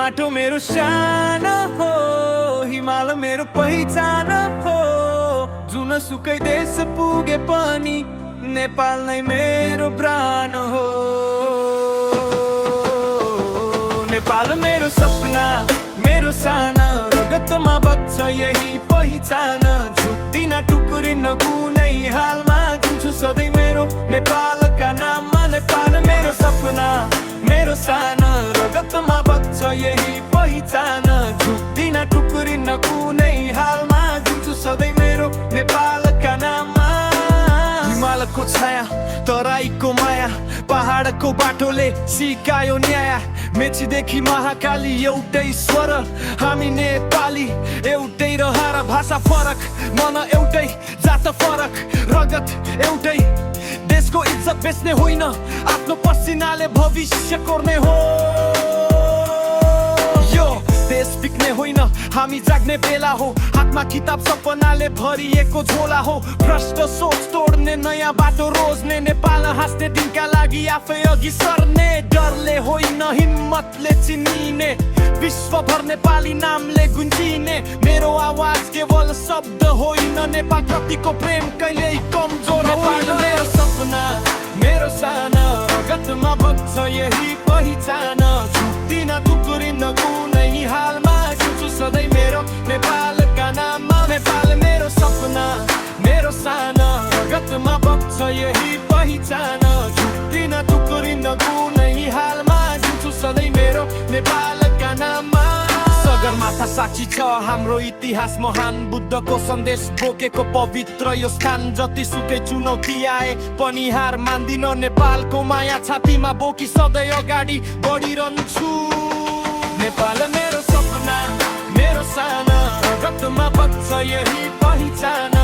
माटो मेरो शान हो, हिमाल मेरो पहिचान हो। जुनसुकै देश पुगे पनि नेपाल नै मेरो प्राण हो। नेपाल मेरो सपना, मेरो साना, रगतमा बग्छ यही पहिचान। झुक्दिन टुक्रिन कुनै हालमा, दिन्छु सधैँ मेरो नेपालका नाममा। नेपाल मेरो सपना, मेरो साना, रगतमा बग्छ यही पहिचान। झुक्दिन टुक्रिन कुनै हालमा, दिन्छु सधैँ मेरो नेपालका नाममा। हिमालको छाया, तराईको माया, पहाडको बाटोले सिकायो न्याय। मेचीदेखि महाकाली एउटै स्वर, हामी नेपाली एउटै रहर। भाषा फरक, मन एउटै, जात फरक, रगत एउटै। देशको इज्जत बेच्ने होइन, आफ्नो पसिनाले भविष्य कोर्ने हो। यो देश बिक्ने होइन, हामी जाग्ने बेला हो। हातमा किताब सपनाले भरिएको झोला हो। भ्रष्ट सोच तोड्ने, नयाँ बाटो रोज्ने, नेपाल हाँस्ने दिनका लागि आफै अघि सर्ने। डरले होइन, हिम्मतले चिनिने, विश्वभर नेपाली नामले गुन्जिने। मेरो आवाज केवल शब्द होइन, नेपाल प्रतिको प्रेम कहिल्यै कमजोर होइन। मेरो सपना, मेरो साना, रगतमा बग्छ यही पहिचान। झुक्दिन टुक्रिन कुनै हालमा, दिन्छु सधैँ मेरो नेपालका नाममा। नेपाल मेरो सपना, मेरो साना, रगतमा बग्छ यही पहिचान। झुक्दिन टुक्रिन कुनै हालमा, दिन्छु सधैँ मेरो नेपालका नाममा। सगरमाथा साक्षी छ हाम्रो इतिहास महान। बुद्धको सन्देश बोकेको पवित्र यो स्थान। जतिसुकै चुनौती आए पनि हार मान्दिन। नेपालको माया छातीमा बोकी सधैँ अगाडि बढिरहन्छु। नेपाल मेरो सपना, मेरो साना, रगतमा बग्छ यही पहिचान।